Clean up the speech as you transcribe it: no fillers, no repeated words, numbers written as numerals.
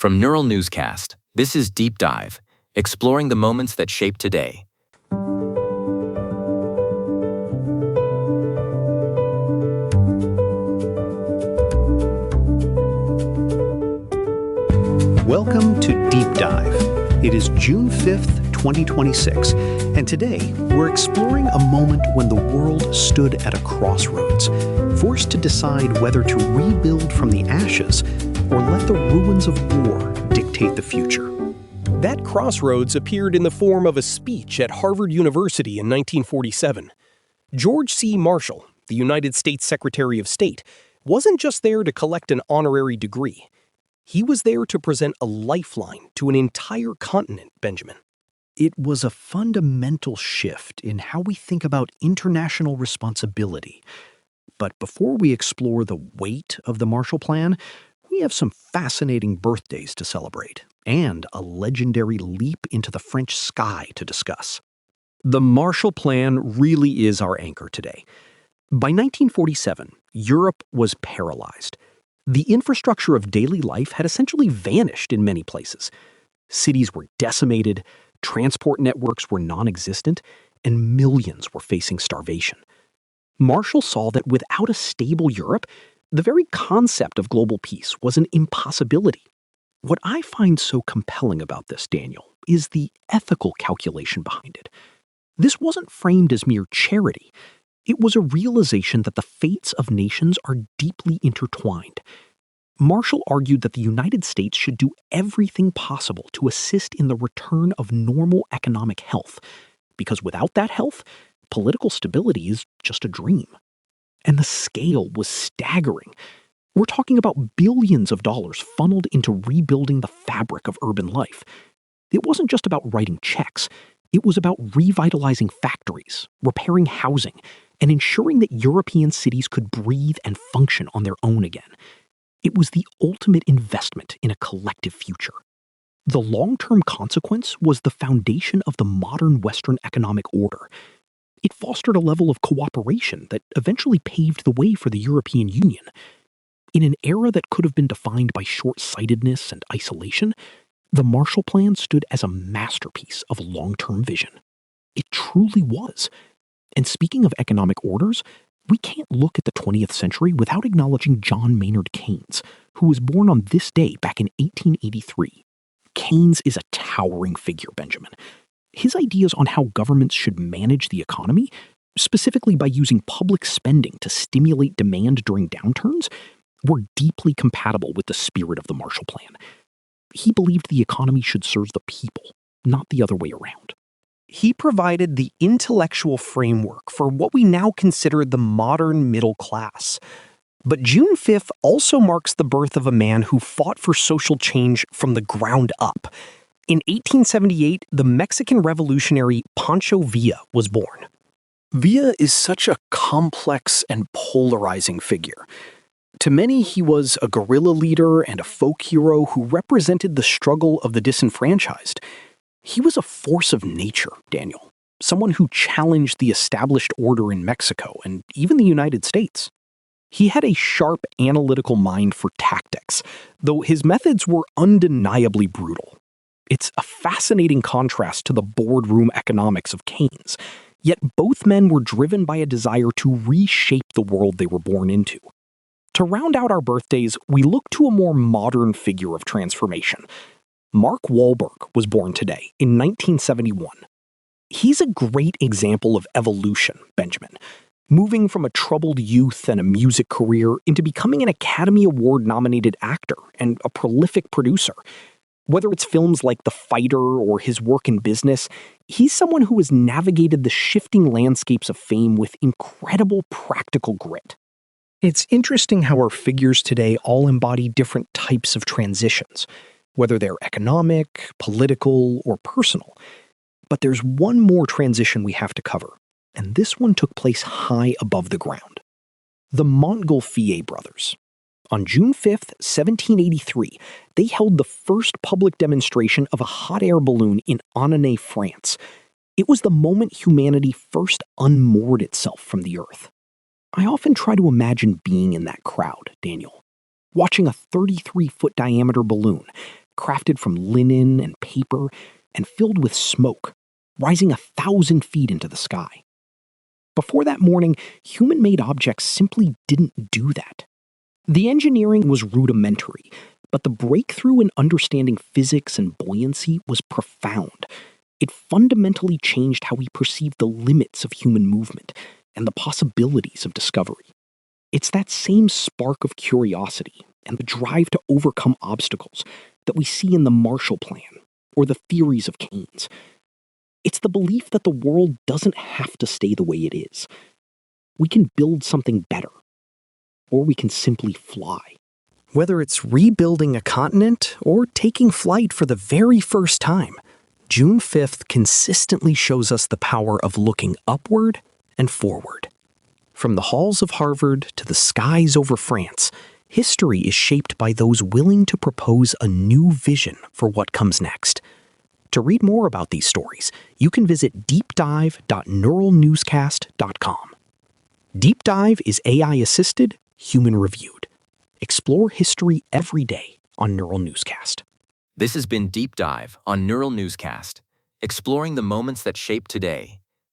From Neural Newscast, this is Deep Dive, exploring the moments that shape today. Welcome to Deep Dive. It is June 5th, 2026, and today we're exploring a moment when the world stood at a crossroads, forced to decide whether to rebuild from the ashes or let the ruins of war dictate the future. That crossroads appeared in the form of a speech at Harvard University in 1947. George C. Marshall, the United States Secretary of State, wasn't just there to collect an honorary degree. He was there to present a lifeline to an entire continent, Benjamin. It was a fundamental shift in how we think about international responsibility. But before we explore the weight of the Marshall Plan, we have some fascinating birthdays to celebrate and a legendary leap into the French sky to discuss. The Marshall Plan really is our anchor today. By 1947, Europe was paralyzed. The infrastructure of daily life had essentially vanished in many places. Cities were decimated, transport networks were non-existent, and millions were facing starvation. Marshall saw that without a stable Europe, the very concept of global peace was an impossibility. What I find so compelling about this, Daniel, is the ethical calculation behind it. This wasn't framed as mere charity. It was a realization that the fates of nations are deeply intertwined. Marshall argued that the United States should do everything possible to assist in the return of normal economic health, because without that health, political stability is just a dream. And the scale was staggering. We're talking about billions of dollars funneled into rebuilding the fabric of urban life. It wasn't just about writing checks. It was about revitalizing factories, repairing housing, and ensuring that European cities could breathe and function on their own again. It was the ultimate investment in a collective future. The long-term consequence was the foundation of the modern Western economic order. It fostered a level of cooperation that eventually paved the way for the European Union. In an era that could have been defined by short-sightedness and isolation, the Marshall Plan stood as a masterpiece of long-term vision. It truly was. And speaking of economic orders, we can't look at the 20th century without acknowledging John Maynard Keynes, who was born on this day back in 1883. Keynes is a towering figure, Benjamin. His ideas on how governments should manage the economy, specifically by using public spending to stimulate demand during downturns, were deeply compatible with the spirit of the Marshall Plan. He believed the economy should serve the people, not the other way around. He provided the intellectual framework for what we now consider the modern middle class. But June 5th also marks the birth of a man who fought for social change from the ground up. In 1878, the Mexican revolutionary Pancho Villa was born. Villa is such a complex and polarizing figure. To many, he was a guerrilla leader and a folk hero who represented the struggle of the disenfranchised. He was a force of nature, Daniel, someone who challenged the established order in Mexico and even the United States. He had a sharp analytical mind for tactics, though his methods were undeniably brutal. It's a fascinating contrast to the boardroom economics of Keynes, yet both men were driven by a desire to reshape the world they were born into. To round out our birthdays, we look to a more modern figure of transformation. Mark Wahlberg was born today, in 1971. He's a great example of evolution, Benjamin, moving from a troubled youth and a music career into becoming an Academy Award-nominated actor and a prolific producer. Whether it's films like The Fighter or his work in business, he's someone who has navigated the shifting landscapes of fame with incredible practical grit. It's interesting how our figures today all embody different types of transitions, whether they're economic, political, or personal. But there's one more transition we have to cover, and this one took place high above the ground. The Montgolfier brothers. On June 5th, 1783, they held the first public demonstration of a hot air balloon in Annonay, France. It was the moment humanity first unmoored itself from the Earth. I often try to imagine being in that crowd, Daniel, watching a 33-foot diameter balloon, crafted from linen and paper and filled with smoke, rising 1,000 feet into the sky. Before that morning, human-made objects simply didn't do that. The engineering was rudimentary, but the breakthrough in understanding physics and buoyancy was profound. It fundamentally changed how we perceive the limits of human movement and the possibilities of discovery. It's that same spark of curiosity and the drive to overcome obstacles that we see in the Marshall Plan or the theories of Keynes. It's the belief that the world doesn't have to stay the way it is. We can build something better, or we can simply fly. Whether it's rebuilding a continent or taking flight for the very first time, June 5th consistently shows us the power of looking upward and forward. From the halls of Harvard to the skies over France, history is shaped by those willing to propose a new vision for what comes next. To read more about these stories, you can visit deepdive.neuralnewscast.com. Deep Dive is AI-assisted, human-reviewed. Explore history every day on Neural Newscast. This has been Deep Dive on Neural Newscast, exploring the moments that shape today.